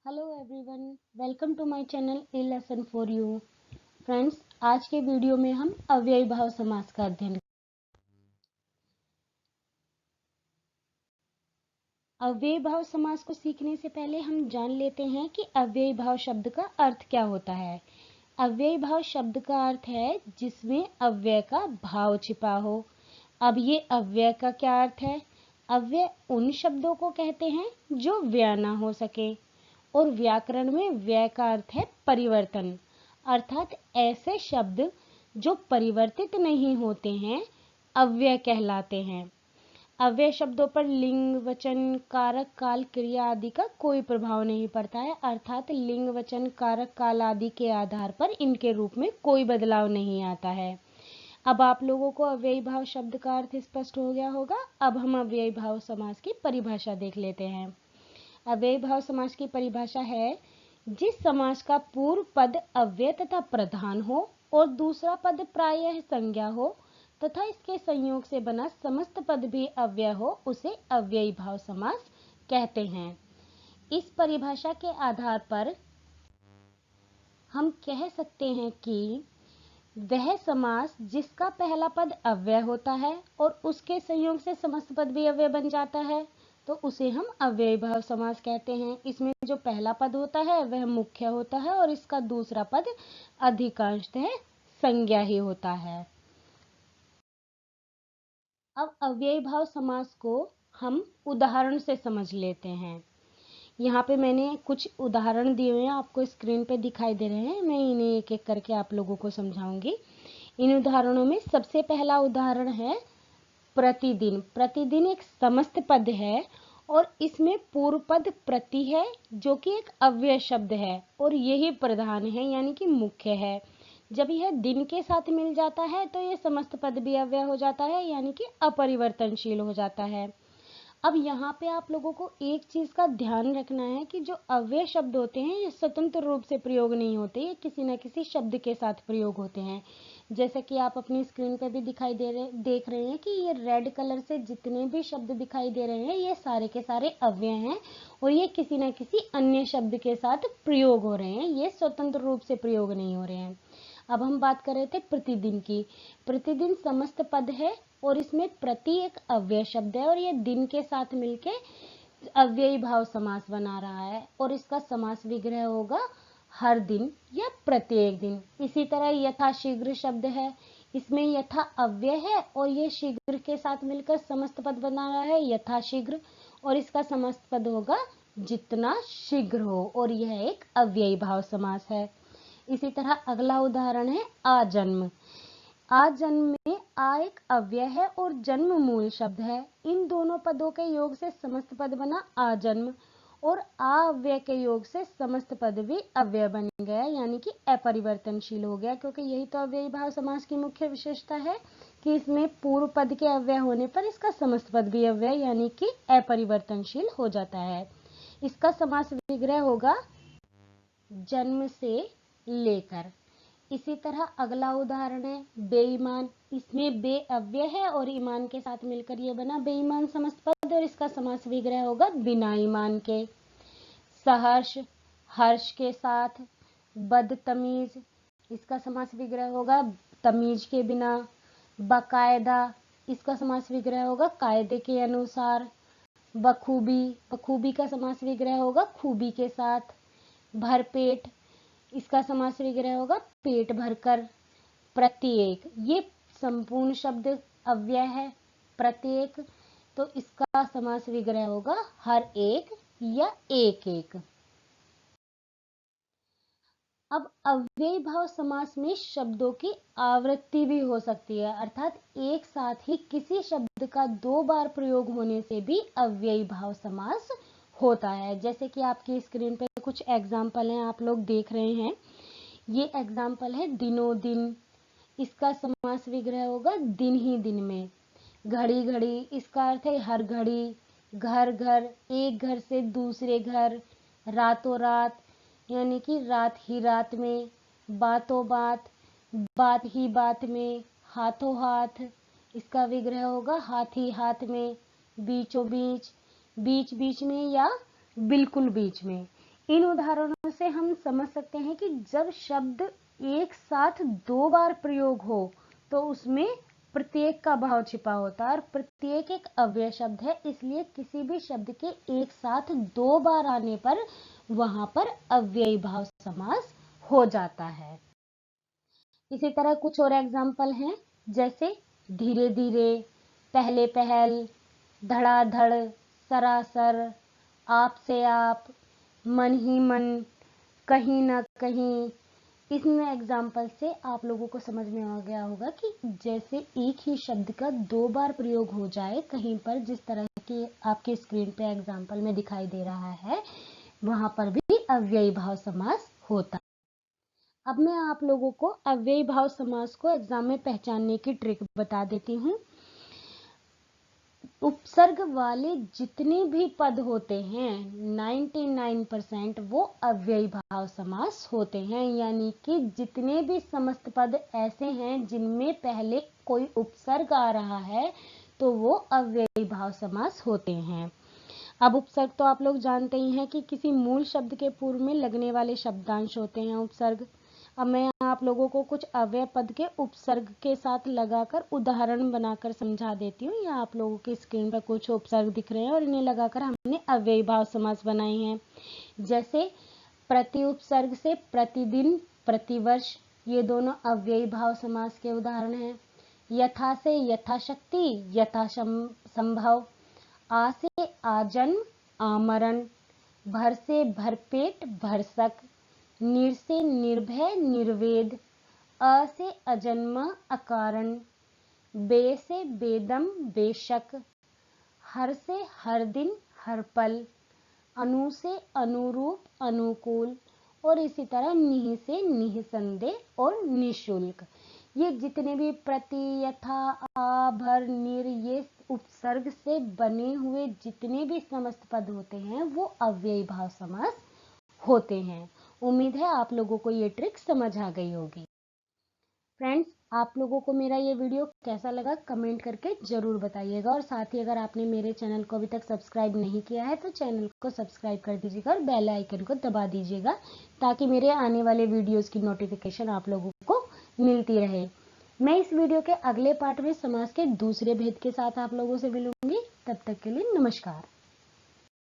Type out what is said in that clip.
Hello everyone, welcome to my channel a lesson for you. Friends, आज के video में हम अव्ययी भाव समास का अध्ययन। अव्ययी भाव समास को सीखने से पहले हम जान लेते हैं कि अव्ययी भाव शब्द का अर्थ क्या होता है। अव्ययी भाव शब्द का अर्थ है जिसमें अव्यय का भाव छिपा हो। अब ये अव्यय का क्या अर्थ है? अव्यय उन शब्दों को कहते हैं जो व्यय ना हो सके, और व्याकरण में व्यय का अर्थ है परिवर्तन, अर्थात ऐसे शब्द जो परिवर्तित नहीं होते हैं अव्यय कहलाते हैं। अव्यय शब्दों पर लिंग, वचन, कारक, काल, क्रिया आदि का कोई प्रभाव नहीं पड़ता है, अर्थात लिंग, वचन, कारक, काल आदि के आधार पर इनके रूप में कोई बदलाव नहीं आता है। अब आप लोगों को अव्ययी भाव शब्द का अर्थ स्पष्ट हो गया होगा। अब हम अव्ययी भाव समास की परिभाषा देख लेते हैं। अव्ययी भाव समास की परिभाषा है जिस समास का पूर्व पद अव्यय तथा प्रधान हो और दूसरा पद प्रायः संज्ञा हो तथा इसके संयोग से बना समस्त पद भी अव्यय हो, उसे अव्ययी भाव समास कहते हैं। इस परिभाषा के आधार पर हम कह सकते हैं कि वह समास जिसका पहला पद अव्यय होता है और उसके संयोग से समस्त पद भी अव्यय बन जाता है, तो उसे हम अव्ययी भाव समास कहते हैं। इसमें जो पहला पद होता है वह मुख्य होता है और इसका दूसरा पद अधिकांशतः संज्ञा ही होता है। अब अव्ययी भाव समास को हम उदाहरण से समझ लेते हैं। यहाँ पे मैंने कुछ उदाहरण दिए हुए हैं, आपको स्क्रीन पे दिखाई दे रहे हैं। मैं इन्हें एक एक करके आप लोगों को समझाऊंगी। इन उदाहरणों में सबसे पहला उदाहरण है प्रतिदिन। प्रतिदिन एक समस्त पद है और इसमें पूर्व पद प्रति है जो कि एक अव्यय शब्द है और यही प्रधान है यानी कि मुख्य है। जब यह दिन के साथ मिल जाता है तो यह समस्त पद भी अव्यय हो जाता है यानी कि अपरिवर्तनशील हो जाता है। अब यहाँ पे आप लोगों को एक चीज का ध्यान रखना है कि जो अव्यय शब्द होते हैं ये स्वतंत्र रूप से प्रयोग नहीं होते, ये किसी न किसी शब्द के साथ प्रयोग होते हैं। जैसे कि आप अपनी स्क्रीन पे भी देख रहे हैं कि ये रेड कलर से जितने भी शब्द दिखाई दे रहे हैं ये सारे के सारे अव्यय हैं और ये किसी न किसी अन्य शब्द के साथ प्रयोग हो रहे हैं, ये स्वतंत्र रूप से प्रयोग नहीं हो रहे हैं। अब हम बात कर रहे थे प्रतिदिन की। प्रतिदिन समस्त पद है और इसमें प्रति एक अव्यय शब्द है और ये दिन के साथ मिलके अव्ययी भाव समास बना रहा है और इसका समास विग्रह होगा हर दिन या प्रत्येक दिन। इसी तरह यथाशीघ्र शब्द है, इसमें यथा अव्यय है और ये शीघ्र के साथ मिलकर समस्त पद बना रहा है यथाशीघ्र, और इसका समस्त पद होगा जितना शीघ्र हो और यह एक अव्ययी भाव समास है। इसी तरह अगला उदाहरण है आजन्म। आजन्म में आ एक अव्यय है और जन्म मूल शब्द है। इन दोनों पदों के योग से समस्त पद बना आजन्म और आ अव्यय के योग से समस्त पद भी अव्यय बन गया यानी कि अपरिवर्तनशील हो गया, क्योंकि यही तो अव्ययी भाव समास की मुख्य विशेषता है कि इसमें पूर्व पद के अव्यय होने पर इसका समस्त पद भी अव्यय यानी कि अपरिवर्तनशील हो जाता है। इसका समास विग्रह होगा जन्म से लेकर। इसी तरह अगला उदाहरण है बेईमान। इसमें बे अव्यय है और ईमान के साथ मिलकर ये बना बेईमान समस्त पद और इसका समास विग्रह होगा बिना ईमान के। सहर्ष, हर्ष के साथ। बदतमीज, इसका समास विग्रह होगा तमीज के बिना। बाकायदा, इसका समास विग्रह होगा कायदे के अनुसार। बखूबी, बखूबी का समास विग्रह होगा खूबी के साथ। भरपेट, इसका समास विग्रह होगा पेट भरकर। प्रत्येक, ये संपूर्ण शब्द अव्यय है प्रत्येक, तो इसका समास विग्रह होगा हर एक या एक एक। अब अव्ययी भाव समास में शब्दों की आवृत्ति भी हो सकती है, अर्थात एक साथ ही किसी शब्द का दो बार प्रयोग होने से भी अव्ययी भाव समास होता है। जैसे कि आपकी स्क्रीन पे कुछ एग्जाम्पल हैं, आप लोग देख रहे हैं। ये एग्जाम्पल है दिनों दिन, इसका समास विग्रह होगा दिन ही दिन में। घड़ी घड़ी, इसका अर्थ है हर घड़ी। घर घर, एक घर से दूसरे घर। रातों रात, यानी कि रात ही रात में। बातों बात, बात ही बात में। हाथों हाथ, इसका विग्रह होगा हाथ ही हाथ में। बीचों बीच, बीच बीच में या बिल्कुल बीच में। इन उदाहरणों से हम समझ सकते हैं कि जब शब्द एक साथ 2 बार प्रयोग हो तो उसमें प्रत्येक का भाव छिपा होता है और प्रत्येक एक अव्यय शब्द है, इसलिए किसी भी शब्द के एक साथ 2 बार आने पर वहां पर अव्ययी भाव समास हो जाता है। इसी तरह कुछ और एग्जाम्पल हैं, जैसे धीरे धीरे, पहले पहल, धड़ाधड़, सरासर, आप से आप, मन ही मन, कहीं ना कहीं। इसमें एग्जाम्पल से आप लोगों को समझ में आ गया होगा कि जैसे एक ही शब्द का 2 बार प्रयोग हो जाए कहीं पर, जिस तरह की आपके स्क्रीन पे एग्जाम्पल में दिखाई दे रहा है, वहां पर भी अव्ययी भाव समास होता है। अब मैं आप लोगों को अव्ययी भाव समास को एग्जाम में पहचानने की ट्रिक बता देती हूँ। उपसर्ग वाले जितने भी पद होते हैं 99% वो अव्ययी भाव समास होते हैं, यानी कि जितने भी समस्त पद ऐसे हैं जिनमें पहले कोई उपसर्ग आ रहा है तो वो अव्ययी भाव समास होते हैं। अब उपसर्ग तो आप लोग जानते ही हैं कि किसी मूल शब्द के पूर्व में लगने वाले शब्दांश होते हैं उपसर्ग। अब मैं आप लोगों को कुछ अव्यय पद के उपसर्ग के साथ लगाकर उदाहरण बनाकर समझा देती हूँ। यहाँ आप लोगों की स्क्रीन पर कुछ उपसर्ग दिख रहे हैं और इन्हें लगाकर हमने अव्ययी भाव समास बनाए हैं। जैसे प्रति उपसर्ग से प्रतिदिन, प्रतिवर्ष, ये दोनों अव्ययी भाव समास के उदाहरण हैं। यथा से यथाशक्ति, यथा संभव, आ से आजन्म, आमरण, भर से भरपेट, भरसक, निर से निर्भय, निर्वेद, अ से अजन्मा, अकारण, बे से बेदम, बेशक, हर से हर दिन, हर पल, अनु से अनुरूप, अनुकूल, और इसी तरह निह से निःसंदेह और निःशुल्क। ये जितने भी प्रति, यथा, आ, भर, निर, ये उपसर्ग से बने हुए जितने भी समस्त पद होते हैं वो अव्ययी भाव समास होते हैं। उम्मीद है आप लोगों को ये ट्रिक समझ आ गई होगी। फ्रेंड्स, आप लोगों को मेरा ये वीडियो कैसा लगा कमेंट करके जरूर बताइएगा, और साथ ही अगर आपने मेरे चैनल को अभी तक सब्सक्राइब नहीं किया है तो चैनल को सब्सक्राइब कर दीजिएगा और बेल आइकन को दबा दीजिएगा, ताकि मेरे आने वाले वीडियोस की नोटिफिकेशन आप लोगों को मिलती रहे। मैं इस वीडियो के अगले पार्ट में समास के दूसरे भेद के साथ आप लोगों से मिलूंगी। तब तक के लिए नमस्कार।